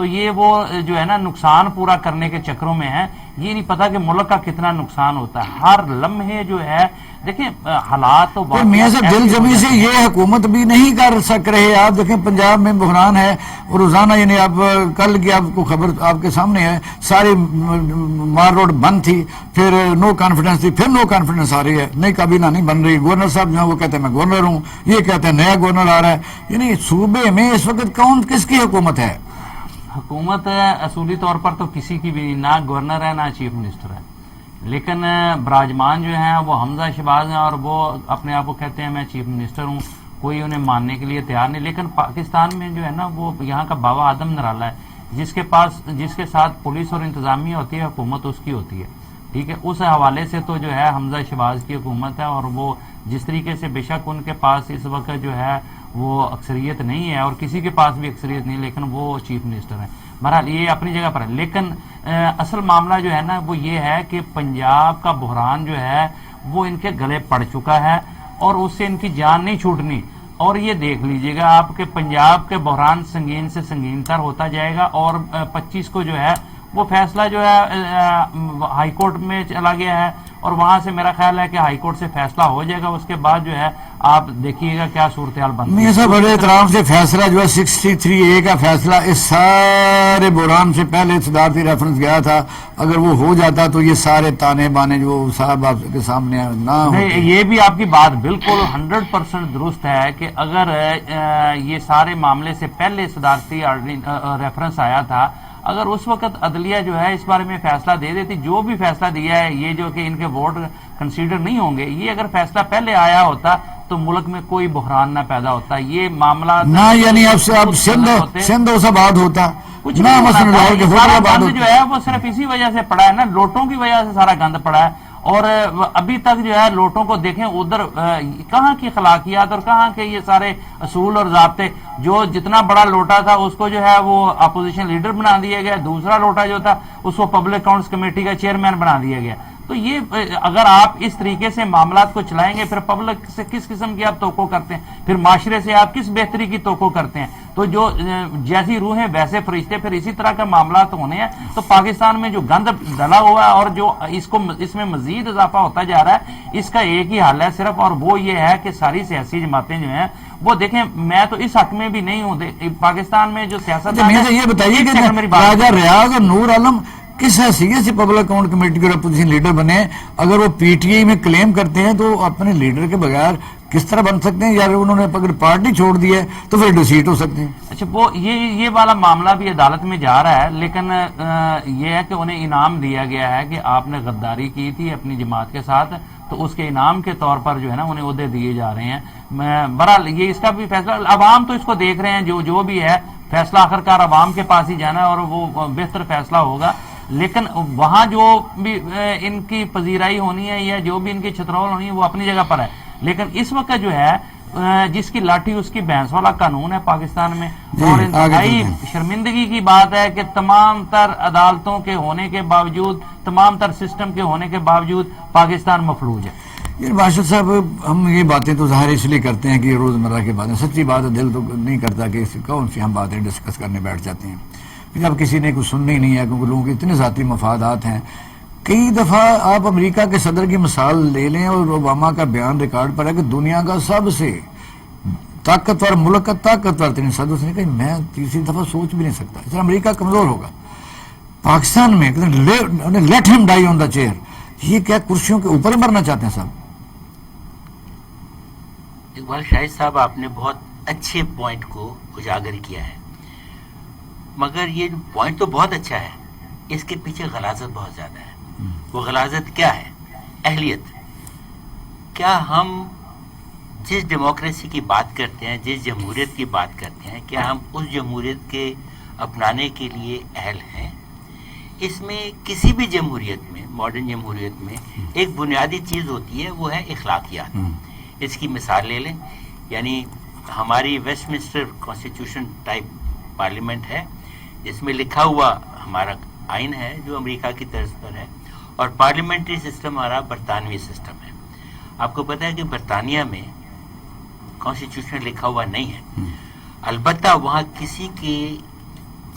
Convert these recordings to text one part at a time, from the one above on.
تو یہ وہ جو ہے نا نقصان پورا کرنے کے چکروں میں ہے. یہ نہیں پتا کہ ملک کا کتنا نقصان ہوتا ہے ہر لمحے جو ہے. دیکھیں حالات تو میاں صاحب دل جمی سے یہ حکومت بھی نہیں کر سک رہے. آپ دیکھیں پنجاب میں بحران ہے اور روزانہ یعنی اب کل کی آپ کو خبر آپ کے سامنے ہے, ساری مار روڈ بند تھی, پھر نو کانفیڈنس تھی, پھر نو کانفیڈنس آ رہی ہے, نئی کابینہ نہیں بن رہی. گورنر صاحب جو ہیں وہ کہتے ہیں میں گورنر ہوں, یہ کہتے ہیں نیا گورنر آ رہا ہے. یعنی صوبے میں اس وقت کون کس کی حکومت ہے؟ حکومت اصولی طور پر تو کسی کی بھی نہ گورنر ہے نہ چیف منسٹر ہے, لیکن براجمان جو ہیں وہ حمزہ شہباز ہیں اور وہ اپنے آپ کو کہتے ہیں میں چیف منسٹر ہوں. کوئی انہیں ماننے کے لیے تیار نہیں. لیکن پاکستان میں جو ہے نا وہ یہاں کا بابا آدم نرالا ہے, جس کے ساتھ پولیس اور انتظامیہ ہوتی ہے, حکومت اس کی ہوتی ہے. ٹھیک ہے, اس حوالے سے تو جو ہے حمزہ شہباز کی حکومت ہے, اور وہ جس طریقے سے بے شک ان کے پاس اس وقت جو ہے وہ اکثریت نہیں ہے اور کسی کے پاس بھی اکثریت نہیں, لیکن وہ چیف منسٹر ہیں. بہرحال یہ اپنی جگہ پر ہے. لیکن اصل معاملہ جو ہے نا وہ یہ ہے کہ پنجاب کا بحران جو ہے وہ ان کے گلے پڑ چکا ہے اور اس سے ان کی جان نہیں چھوٹنی. اور یہ دیکھ لیجئے گا آپ کہ پنجاب کے بحران سنگین سے سنگین تر ہوتا جائے گا, اور 25 کو جو ہے وہ فیصلہ جو ہے ہائی کورٹ میں چلا گیا ہے, اور وہاں سے میرا خیال ہے کہ ہائی کورٹ سے فیصلہ ہو جائے گا. اس کے بعد جو ہے آپ دیکھیے گا کیا صورتحال بنتی ہے. میاں صاحب بڑے احترام سے فیصلہ جو ہے 63A کا فیصلہ اس سارے بحران سے پہلے صدارتی ریفرنس گیا تھا, اگر وہ ہو جاتا تو یہ سارے تانے بانے جو صاحب آپ کے سامنے نہ ہوتے. یہ بھی آپ کی بات بالکل 100% درست ہے کہ اگر یہ سارے معاملے سے پہلے صدارتی ریفرنس آیا تھا, اگر اس وقت عدلیہ جو ہے اس بارے میں فیصلہ دے دیتی, جو بھی فیصلہ دیا ہے یہ جو کہ ان کے ووٹ کنسیڈر نہیں ہوں گے, یہ اگر فیصلہ پہلے آیا ہوتا تو ملک میں کوئی بحران نہ پیدا ہوتا. یہ معاملہ نہ یعنی اب سندھ سے بات ہوتا کچھ نہ مسئلہ لاہور کے سارا بات گند جو ہے وہ صرف اسی وجہ سے پڑا ہے نا, لوٹوں کی وجہ سے سارا گند پڑا ہے. اور ابھی تک جو ہے لوٹوں کو دیکھیں ادھر کہاں کی اخلاقیات اور کہاں کے یہ سارے اصول اور ضابطے. جو جتنا بڑا لوٹا تھا اس کو جو ہے وہ اپوزیشن لیڈر بنا دیا گیا, دوسرا لوٹا جو تھا اس کو پبلک اکاؤنٹس کمیٹی کا چیئرمین بنا دیا گیا. تو یہ اگر آپ اس طریقے سے معاملات کو چلائیں گے, پھر پبلک سے کس قسم کی آپ توقع کرتے ہیں, پھر معاشرے سے آپ کس بہتری کی توقع کرتے ہیں. تو جو جیسی روحیں ویسے فرشتے, پھر اسی طرح کا معاملات ہونے ہیں. تو پاکستان میں جو گند ڈلا ہوا ہے اور جو اس میں مزید اضافہ ہوتا جا رہا ہے, اس کا ایک ہی حل ہے صرف, اور وہ یہ ہے کہ ساری سیاسی جماعتیں جو ہیں وہ دیکھیں, میں تو اس حق میں بھی نہیں ہوں پاکستان میں جو سیاست. یہ بتائیے کہ راجہ ریاض اور نور عالم کس حیثیت سے پبلک اکاؤنٹ کمیٹی کے اپوزیشن لیڈر بنے ہیں؟ اگر وہ پی ٹی آئی میں کلیم کرتے ہیں تو اپنے لیڈر کے بغیر کس طرح بن سکتے ہیں, یا انہوں نے اگر پارٹی چھوڑ دی ہے تو پھر ڈسیٹ ہو سکتے ہیں. اچھا, وہ یہ والا معاملہ بھی عدالت میں جا رہا ہے, لیکن یہ ہے کہ انہیں انعام دیا گیا ہے کہ آپ نے غداری کی تھی اپنی جماعت کے ساتھ, تو اس کے انعام کے طور پر جو ہے نا انہیں عہدے دیے جا رہے ہیں. بہرحال یہ اس کا بھی فیصلہ, عوام تو اس کو دیکھ رہے ہیں, جو بھی ہے فیصلہ آخرکار عوام کے پاس ہی جانا ہے اور وہ بہتر فیصلہ ہوگا. لیکن وہاں جو بھی ان کی پذیرائی ہونی ہے یا جو بھی ان کی چھترول ہونی ہے وہ اپنی جگہ پر ہے. لیکن اس وقت جو ہے جس کی لاٹھی اس کی بھینس والا قانون ہے پاکستان میں, اور انتہائی شرمندگی کی بات ہے کہ تمام تر عدالتوں کے ہونے کے باوجود, تمام تر سسٹم کے ہونے کے باوجود پاکستان مفلوج ہے. باشد صاحب, ہم یہ باتیں تو ظاہر اس لیے کرتے ہیں کہ روزمرہ کی باتیں, سچی بات ہے, دل تو نہیں کرتا کہ کون سی ہم باتیں ڈسکس کرنے بیٹھ جاتے ہیں جب کسی نے کچھ سننا ہی نہیں ہے, کیونکہ لوگوں کے اتنے ذاتی مفادات ہیں. کئی دفعہ آپ امریکہ کے صدر کی مثال لے لیں اور اوباما کا بیان ریکارڈ پر ہے کہ دنیا کا سب سے طاقتور ملک کا طاقتور ترین صدر, اس نے کہا میں تیسری دفعہ سوچ بھی نہیں سکتا اس طرح امریکہ کمزور ہوگا. پاکستان میں لیٹ ہم ڈائی آن دا چیئر, یہ کیا کرسیوں کے اوپر مرنا چاہتے ہیں صاحب؟ اقبال شاہد صاحب, آپ نے بہت اچھے پوائنٹ کو اجاگر کیا ہے, مگر یہ پوائنٹ تو بہت اچھا ہے, اس کے پیچھے غلاظت بہت زیادہ ہے. وہ غلاظت کیا ہے؟ اہلیت. کیا ہم جس ڈیموکریسی کی بات کرتے ہیں, جس جمہوریت کی بات کرتے ہیں, کیا ہم اس جمہوریت کے اپنانے کے لیے اہل ہیں؟ اس میں کسی بھی جمہوریت میں, ماڈرن جمہوریت میں ایک بنیادی چیز ہوتی ہے, وہ ہے اخلاقیات. اس کی مثال لے لیں, یعنی ہماری Westminster constitution type parliament ہے جس میں لکھا ہوا ہمارا آئین ہے جو امریکہ کی طرز پر ہے, اور پارلیمنٹری سسٹم ہمارا برطانوی سسٹم ہے. آپ کو پتہ ہے کہ برطانیہ میں کانسٹیٹیوشن لکھا ہوا نہیں ہے, البتہ وہاں کسی کے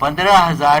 15,000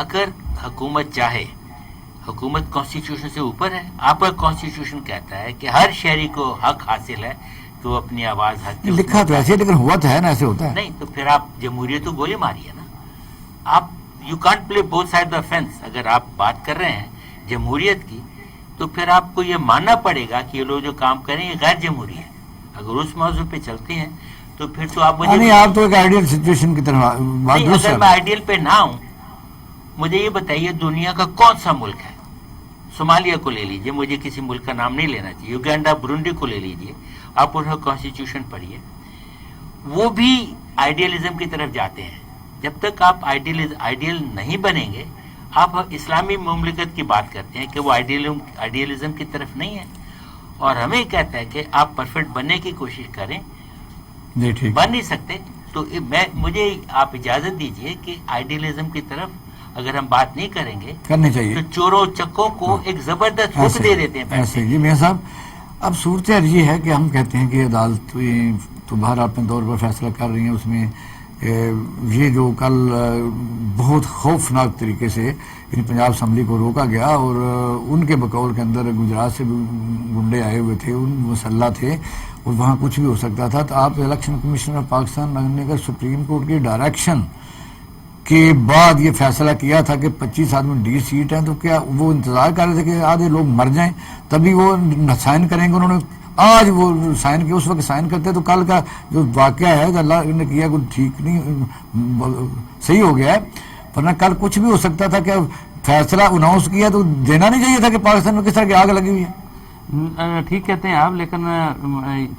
اگر حکومت چاہے، حکومت کانسٹیٹیوشن سے اوپر ہے. آپ کا کانسٹیٹیوشن کہتا ہے کہ ہر شہری کو حق حاصل ہے کہ وہ اپنی آواز حق کے لکھا تو ایسے لیکن ہوا تو ہے نا، ایسے ہوتا ہے. نہیں تو پھر آپ جمہوریت کو گولی ماری ہے نا. آپ you can't play both side the fans. اگر آپ بات کر رہے ہیں جمہوریت کی تو پھر آپ کو یہ ماننا پڑے گا کہ یہ لوگ جو کام کریں یہ غیر جمہوری ہے. اگر اس موضوع پہ چلتے ہیں تو پھر تو آپ مجھے نہیں، آپ تو ایک آئیڈیل سچویشن کی طرح بات نہیں، درست اگر ہے. میں آئیڈیل پہ نہ ہوں، مجھے یہ بتائیے دنیا کا کون سا ملک ہے، صومالیہ کو لے لیجئے، مجھے کسی ملک کا نام نہیں لینا چاہیے، یوگینڈا برونڈی کو لے لیجئے، آپ ان کا کانسٹیٹیوشن پڑھیے، وہ بھی آئیڈیلزم کی طرف جاتے ہیں. جب تک آپ آئیڈیل نہیں بنیں گے، آپ اسلامی مملکت کی بات کرتے ہیں کہ وہ آئیڈیلزم کی طرف نہیں ہے، اور ہمیں کہتا ہے کہ آپ پرفیکٹ بننے کی کوشش کریں. جی ٹھیک. بن نہیں سکتے تو مجھے آپ اجازت دیجئے کہ آئیڈیلزم کی طرف اگر ہم بات نہیں کریں گے کرنی چاہیے. تو چوروں چکوں کو ایک زبردست حکم دے دیتے ہیں. ایسے جی میاں صاحب، اب صورتحال یہ ہے کہ ہم کہتے ہیں کہ عدالت تو باہر اپنے طور پر فیصلہ کر رہی ہیں. اس میں یہ جو کل بہت خوفناک طریقے سے پنجاب اسمبلی کو روکا گیا، اور ان کے بقول کے اندر گجرات سے گنڈے آئے ہوئے تھے، ان مسلح تھے، اور وہاں کچھ بھی ہو سکتا تھا. تو آپ الیکشن کمیشن آف پاکستان نے اگر سپریم کورٹ کی ڈائریکشن کے بعد یہ فیصلہ کیا تھا کہ 25 آدمی ڈی سیٹ ہیں، تو کیا وہ انتظار کر رہے تھے کہ آدھے لوگ مر جائیں تبھی وہ سائن کریں گے؟ انہوں نے آج وہ سائن کیا، اس وقت سائن کرتے تو کل کا جو واقعہ ہے اللہ نے کیا کوئی ٹھیک نہیں، صحیح ہو گیا ہے. ورنہ کل کچھ بھی ہو سکتا تھا کہ فیصلہ اناؤنس کیا تو دینا نہیں چاہیے تھا کہ پاکستان میں کس طرح کی آگ لگی ہوئی ہے. ٹھیک کہتے ہیں آپ، لیکن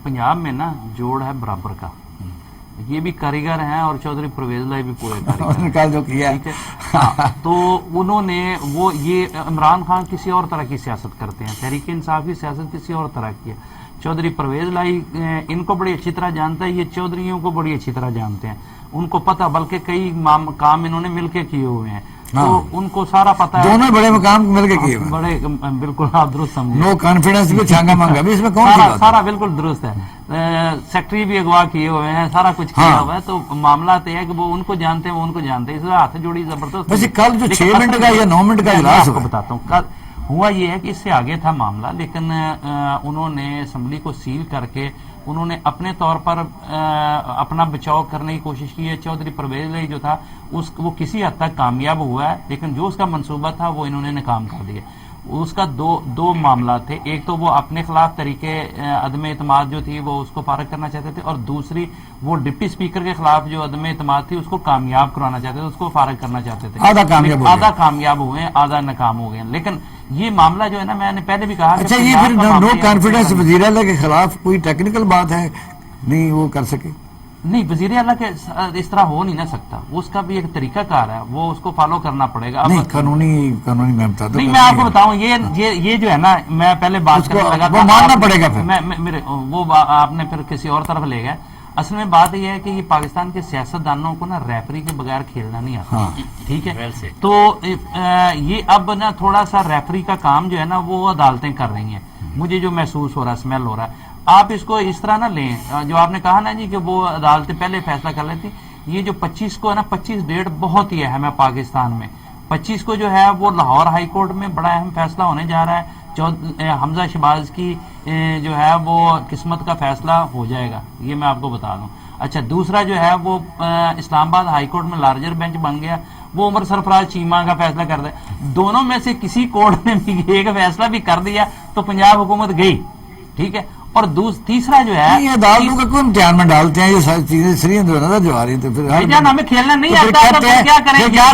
پنجاب میں نا جوڑ ہے برابر کا. یہ بھی کاریگر ہیں اور چودھری پرویز لائی بھی پورے کاریگر جو کیا ٹھیک ہے. تو انہوں نے یہ عمران خان کسی اور طرح کی سیاست کرتے ہیں، تحریک انصاف کی سیاست کسی اور طرح کی ہے. چودھری پرویز لائی ان کو بڑی اچھی طرح جانتا ہے، یہ چودھریوں کو بڑی اچھی طرح جانتے ہیں. ان کو پتہ، بلکہ کئی کام انہوں نے مل کے کیے ہوئے ہیں، تو ان کو سارا پتہ ہے. دونوں بڑے مقام مل کے کیے ہوئے بڑے، بالکل آپ درست سمجھے. نو کانفیڈنس بھی چھانگا مانگا بھی اس میں کون سارا بالکل درست ہے. سیکٹری بھی اغوا کیے ہوئے ہیں، سارا کچھ کیا ہوا ہے. تو معاملات یہ ہے کہ وہ ان کو جانتے ہیں، وہ ان کو جانتے ہیں، اس ہاتھ جوڑی زبردست. ویسے کل جو 6 منٹ کا یا 9 منٹ کا اجلاس آپ کو بتاتا ہوں، کل ہوا یہ ہے کہ اس سے آگے تھا معاملہ، لیکن انہوں نے اسمبلی کو سیل کر کے انہوں نے اپنے طور پر اپنا بچاؤ کرنے کی کوشش کی ہے. چودھری پرویز لائی جو تھا وہ کسی حد تک کامیاب ہوا ہے، لیکن جو اس کا منصوبہ تھا وہ انہوں نے ناکام کر دیا. اس کا دو معاملات تھے. ایک تو وہ اپنے خلاف طریقے عدم اعتماد جو تھی وہ اس کو فارغ کرنا چاہتے تھے، اور دوسری وہ ڈپٹی اسپیکر کے خلاف جو عدم اعتماد تھی اس کو کامیاب کروانا چاہتے تھے، اس کو فارغ کرنا چاہتے تھے. آدھا کامیاب ہوئے ہیں، آدھا ناکام ہو گئے. لیکن یہ معاملہ جو ہے نا، میں نے پہلے بھی کہا. اچھا، یہ پھر نو کانفیڈنس وزیر اعلیٰ کے خلاف کوئی ٹیکنیکل بات ہے؟ نہیں وہ کر سکے؟ نہیں، وزیر اعلیٰ کے اس طرح ہو نہیں نہ سکتا. اس کا بھی ایک طریقہ کار ہے، وہ اس کو فالو کرنا پڑے گا. نہیں قانونی میں بتاتا ہوں. نہیں، میں آپ کو بتاؤں، یہ جو ہے نا، میں پہلے بات کرنے لگا وہ ماننا پڑے گا پھر وہ آپ نے پھر کسی اور طرف لے گئے. اصل میں بات یہ ہے کہ یہ پاکستان کے سیاستدانوں کو نا ریفری کے بغیر کھیلنا نہیں آتا. ٹھیک ہے، تو یہ اب نا تھوڑا سا ریفری کا کام جو ہے نا وہ عدالتیں کر رہی ہیں. مجھے جو محسوس ہو رہا ہے، اسمیل ہو رہا ہے. آپ اس کو اس طرح نہ لیں جو آپ نے کہا نا جی کہ وہ عدالتیں پہلے فیصلہ کر لیتی. یہ جو 25 کو ہے نا، 25 ڈیٹ بہت ہی اہم ہے پاکستان میں. 25 کو جو ہے وہ لاہور ہائی کورٹ میں بڑا اہم فیصلہ ہونے جا رہا ہے. حمزہ شہباز کی جو ہے وہ قسمت کا فیصلہ ہو جائے گا، یہ میں آپ کو بتا دوں. اچھا، دوسرا جو ہے وہ اسلام آباد ہائی کورٹ میں لارجر بینچ بن گیا، وہ عمر سرفراز چیمہ کا فیصلہ کر دے. دونوں میں سے کسی کورٹ نے بھی ایک فیصلہ بھی کر دیا تو پنجاب حکومت گئی. ٹھیک ہے. اور تیسرا جو ہے، یہ عدالتوں کا کوئی امتحان میں ڈالتے ہیں یہ ساری چیزیں سری نظر جو آ رہی ہیں. تو پھر جان ہمیں کھیلنا نہیں آتا تو کیا کریں؟ یا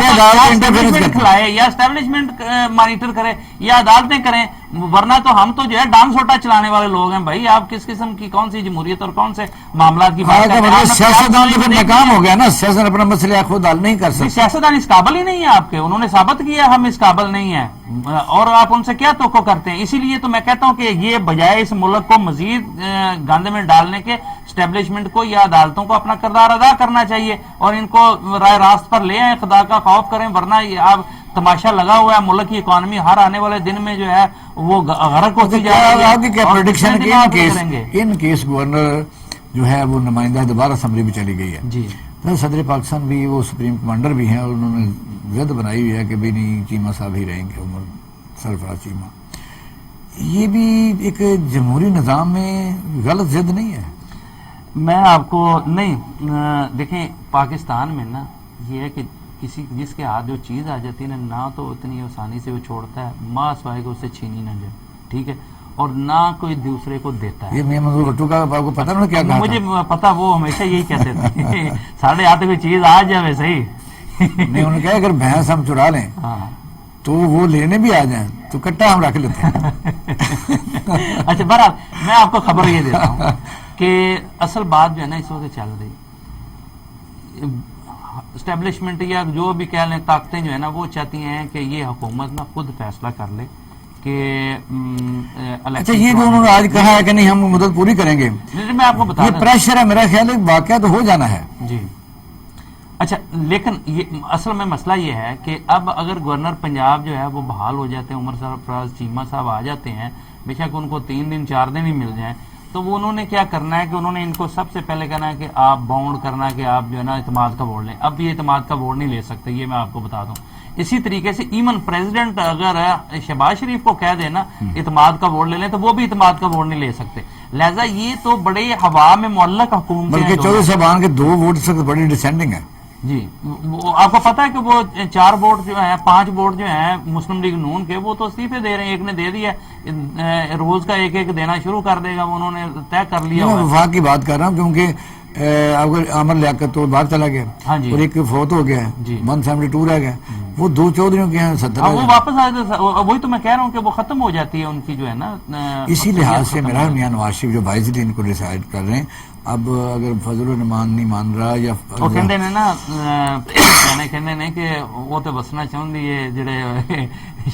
اسٹیبلشمنٹ کھلائے، یا اسٹیبلشمنٹ مانیٹر کرے، یا عدالتیں کریں. ورنہ تو ہم تو جو ہے ڈانگ سوٹا چلانے والے لوگ ہیں. بھائی آپ کس قسم کی کون سی جمہوریت اور کون سے معاملات کی بات کرتے ہیں؟ سیاستدان تو پھر ناکام ہو گیا نا. سیاست اپنا مسئلہ خود حل نہیں کر سکتے. سیاستدان اس قابل ہی نہیں ہے آپ کے. انہوں نے ثابت کیا ہم اس قابل نہیں ہیں، اور آپ ان سے کیا توقع کرتے ہیں؟ اسی لیے تو میں کہتا ہوں کہ یہ بجائے اس ملک کو مزید گند میں ڈالنے کے، اسٹیبلشمنٹ کو یا عدالتوں کو اپنا کردار ادا کرنا چاہیے اور ان کو رائے راست پر لے آئیں، خدا کا خوف کریں. ورنہ یہ آپ تماشا لگا ہوا ہے، ملک کی اکانومی ہر آنے والے دن میں جو ہے وہ غرق ہوتی جا رہی ہے. آپ کی کیا پریڈکشن ہے کہ ان کیس گورنر جو ہے وہ نمائندہ دوبارہ اسمبلی میں چلی گئی ہے جی، صدر پاکستان بھی وہ سپریم کمانڈر بھی ہیں اور انہوں نے ضد بنائی ہوئی ہے کہ بھی نہیں چیمہ صاحب ہی رہیں گے، عمر سرفراز چیمہ. یہ بھی ایک جمہوری نظام میں غلط ضد نہیں ہے؟ میں آپ کو نہیں دیکھیں پاکستان میں نا یہ ہے کہ کسی جس کے ہاتھ جو چیز آ جاتی ہے نہ تو اتنی آسانی سے وہ چھوڑتا ہے ماں سوائے کہ اسے چھینی نہ جائے، ٹھیک ہے، اور نہ کوئی دوسرے کو دیتا ہے. یہ میاں منظور بھٹو کا آپ کو پتہ انہوں نے کیا کہا مجھے پتا، وہ ہمیشہ یہی کہتے تھے ساڑھے ہاتھ کوئی چیز آ جائے صحیح. نہیں، انہوں نے کہا اگر بھینس ہم چرا لیں تو وہ لینے بھی آ جائیں تو کٹا ہم رکھ لیتے ہیں. اچھا بہرحال میں آپ کو خبر یہ دیتا ہوں کہ اصل بات جو ہے نا اس وقت چل رہی اسٹیبلشمنٹ یا جو بھی کہہ لیں طاقتیں جو ہے نا وہ چاہتی ہیں کہ یہ حکومت نا خود فیصلہ کر لے کہ اچھا یہ جو انہوں نے آج کہا ہے کہ نہیں ہم مدت پوری کریں گے، میں آپ کو بتا یہ پریشر ہے، میرا خیال ہے واقعہ تو ہو جانا ہے. جی اچھا، لیکن یہ اصل میں مسئلہ یہ ہے کہ اب اگر گورنر پنجاب جو ہے وہ بحال ہو جاتے ہیں، عمر سرفراز چیمہ صاحب آ جاتے ہیں، بے شک ان کو 3 دن 4 دن ہی مل جائیں، تو وہ انہوں نے کیا کرنا ہے کہ انہوں نے ان کو سب سے پہلے کہنا ہے کہ آپ باؤنڈ کرنا کہ آپ جو ہے نا اعتماد کا ووٹ لیں. اب یہ اعتماد کا ووٹ نہیں لے سکتے، یہ میں آپ کو بتا دوں. اسی طریقے سے ایون پریزیڈنٹ اگر شہباز شریف کو کہہ دینا اعتماد کا ووٹ لے لیں تو وہ بھی اعتماد کا ووٹ نہیں لے سکتے. لہذا یہ تو بڑے ہوا میں معلق حکومتیں ہیں. بلکہ چودھری صاحبان کے 2 ووٹ سے بڑی ڈسینڈنگ ہے. جی آپ کو پتا ہے کہ وہ 4 ووٹ جو ہیں 5 ووٹ جو ہیں مسلم لیگ نون کے وہ تو استعفے دے رہے ہیں. ایک نے دے دیا، روز کا ایک دینا شروع کر دے گا، انہوں نے طے کر لیا. میں وفاق کی بات کر رہا ہوں کیونکہ اگر عامر لیاقت تو باہر چلا گیا اور ایک فوت ہو گیا ہے، 172 رہ گیا، وہ 2 چودھریوں کے ہیں 70. وہ واپس آ جائے، وہی تو میں کہہ رہا ہوں کہ وہ ختم ہو جاتی ہے ان کی جو ہے نا. اسی لحاظ سے میرا میاں نواز شریف جو وائزلی ان کو ڈیسائیڈ کر رہے ہیں، اب اگر فضل الرحمان نہیں مان رہا یا وہ کہندے نے نا کہندے نے کہ وہ تو وسنا چاہندی ہے جڑے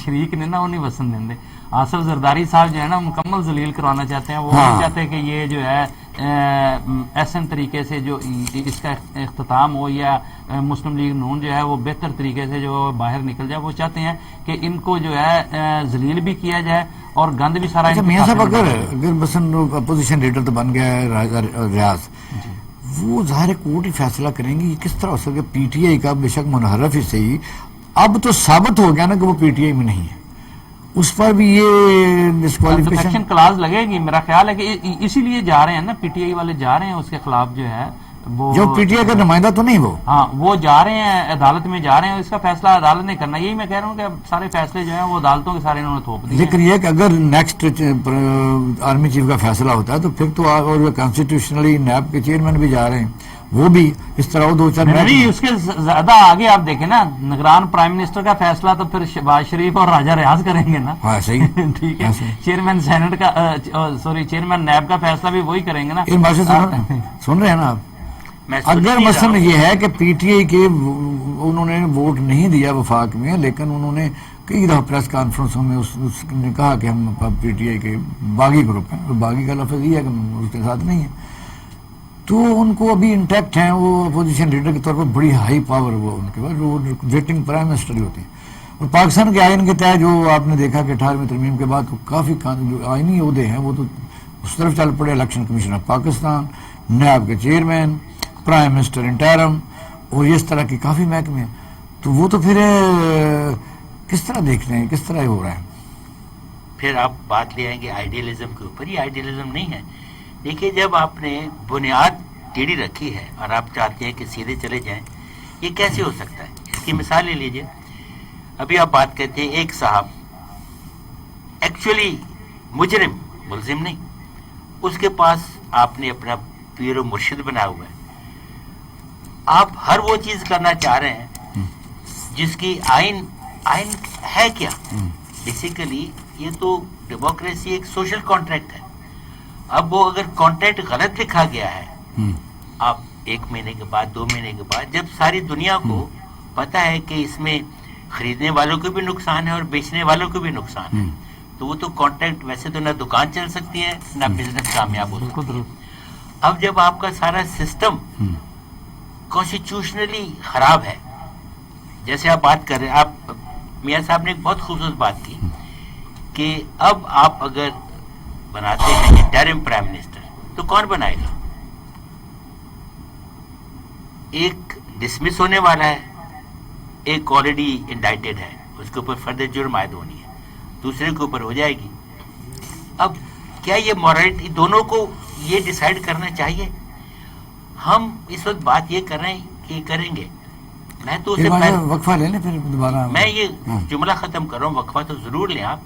شریک نے نا وہ نہیں وسن دیندے. آصف زرداری صاحب جو ہے نا مکمل ذلیل کروانا چاہتے ہیں. وہ نہیں چاہتے کہ یہ جو ہے احسن طریقے سے جو اس کا اختتام ہو یا مسلم لیگ نون جو ہے وہ بہتر طریقے سے جو باہر نکل جائے. وہ چاہتے ہیں کہ ان کو جو ہے ذلیل بھی کیا جائے اور گند بھی سارا. میاں صاحب اگر مثلاً اپوزیشن لیڈر تو بن گیا ہے ریاض، وہ ظاہر کورٹ ہی فیصلہ کریں گی. یہ کس طرح ہو سکتا ہے؟ پی ٹی آئی کا بے شک منحرف ہی صحیح، اب تو ثابت ہو گیا نا کہ وہ پی ٹی آئی میں نہیں ہے، اس پر بھی یہ ڈسکوالیفیکیشن کلاس لگے گی. میرا خیال ہے کہ اسی لیے جا رہے ہیں نا پی ٹی آئی والے جا رہے ہیں اس کے خلاف جو ہے وہ جو پی ٹی آئی کا نمائندہ تو نہیں، وہ جا رہے ہیں عدالت میں جا رہے ہیں. اس کا فیصلہ عدالت نے کرنا. یہی میں کہہ رہا ہوں کہ سارے فیصلے جو ہیں وہ عدالتوں کے سارے انہوں نے تھوپ دیے. لیکن یہ کہ اگر نیکسٹ آرمی چیف کا فیصلہ ہوتا ہے تو پھر تو اور کانسٹیٹیوشنلی نیب کے چیئرمین بھی جا رہے ہیں، وہ بھی اس طرح وہ 2-4 نہیں. اس کے زیادہ آگے آپ دیکھیں نا نگران پرائم منسٹر کا فیصلہ تو پھر شہباز شریف اور راجہ ریاض کریں گے نا. ہاں صحیح ٹھیک ہے. چیئرمین سینٹ کا چیئرمین نیب کا فیصلہ بھی وہی کریں گے نا. سن رہے ہیں نا آپ؟ اگر مثلا یہ ہے کہ پی ٹی آئی کے انہوں نے ووٹ نہیں دیا وفاق میں، لیکن انہوں نے کئی دفعہ پریس کانفرنسوں میں اس نے کہا کہ ہم پی ٹی آئی کے باغی گروپ ہیں، باغی کا لفظ یہ ہے کہ اس کے ساتھ نہیں ہے، تو ان کو ابھی انٹیکٹ ہیں. وہ اپوزیشن لیڈر کے طور پر بڑی ہائی پاور وہ ان کے پاس، وہ ویٹنگ پرائم منسٹر ہی ہوتے ہیں. اور پاکستان کے آئین کے تحت جو آپ نے دیکھا کہ 18ویں ترمیم کے بعد کافی جو آئینی عہدے ہیں وہ تو اس طرف چل پڑے. الیکشن کمیشنر پاکستان، نیب کے چیئرمین، پرائم منسٹر انٹرم اور اس طرح کی کافی محکمے ہیں. تو وہ تو پھر کس طرح دیکھ رہے ہیں، کس طرح ہو رہا ہے؟ پھر آپ بات لے آئیں گے آئیڈیلزم کے اوپر. یہ آئیڈیلزم نہیں ہے. دیکھیے جب آپ نے بنیاد ٹیڑھی رکھی ہے اور آپ چاہتے ہیں کہ سیدھے چلے جائیں، یہ کیسے ہو سکتا ہے؟ اس کی مثال لے لیجئے. ابھی آپ بات کرتے ہیں ایک صاحب ایکچولی مجرم ملزم نہیں، اس کے پاس آپ نے اپنا پیر و مرشد بنا ہوا ہے. آپ ہر وہ چیز کرنا چاہ رہے ہیں جس کی آئین ہے کیا؟ بیسیکلی یہ تو ڈیموکریسی ایک سوشل کانٹریکٹ ہے. اب وہ اگر کانٹریکٹ غلط لکھا گیا ہے، آپ 1 مہینے کے بعد 2 مہینے کے بعد جب ساری دنیا کو پتا ہے کہ اس میں خریدنے والوں کو بھی نقصان ہے اور بیچنے والوں کو بھی نقصان ہے، تو وہ تو کانٹریکٹ ویسے تو نہ دکان چل سکتی ہے نہ بزنس کامیاب ہو سکتی ہے. اب جب آپ کا سارا سسٹم کانسٹیٹیوشنلی خراب ہے، جیسے آپ بات کر رہے ہیں، آپ میاں صاحب نے ایک بہت خوبصورت بات کی کہ اب آپ اگر بناتے ہیں انٹرم پرائم منسٹر تو کون بنائے گا؟ ایک ڈسمس ہونے والا ہے, ایک آلریڈی انڈائٹڈ ہے, اس کے اوپر فردر جرم عائد ہونی ہے, دوسرے کے اوپر ہو جائے گی. اب کیا یہ مورالٹی دونوں کو یہ ڈیسائیڈ کرنا چاہیے؟ ہم اس وقت بات یہ کر رہے ہیں کہ کریں گے. میں تو اسے وقفہ لے لیں پھر دوبارہ. میں یہ جملہ ختم کر رہا ہوں, وقفہ تو ضرور لیں آپ.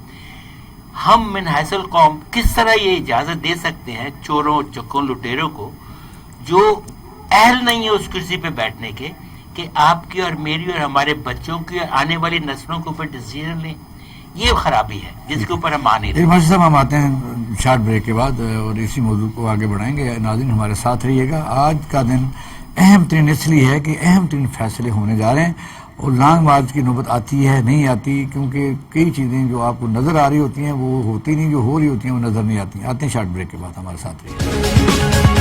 ہم من حیث القوم کس طرح یہ اجازت دے سکتے ہیں چوروں چکوں لٹیروں کو جو اہل نہیں ہے اس کرسی پہ بیٹھنے کے, کہ آپ کی اور میری اور ہمارے بچوں کی اور آنے والی نسلوں کے اوپر ڈیسیژن لیں؟ یہ خرابی ہے جس کے اوپر ہم مان نہیں رہے. ماشاء صاحب ہم آتے ہیں شارٹ بریک کے بعد اور اسی موضوع کو آگے بڑھائیں گے. ناظرین ہمارے ساتھ رہیے گا. آج کا دن اہم ترین اس لیے ہے کہ اہم ترین فیصلے ہونے جا رہے ہیں اور لانگ مارچ کی نوبت آتی ہے نہیں آتی, کیونکہ کئی چیزیں جو آپ کو نظر آ رہی ہوتی ہیں وہ ہوتی نہیں, جو ہو رہی ہوتی ہیں وہ نظر نہیں آتی. آتے ہیں شارٹ بریک کے بعد, ہمارے ساتھ رہیے گا.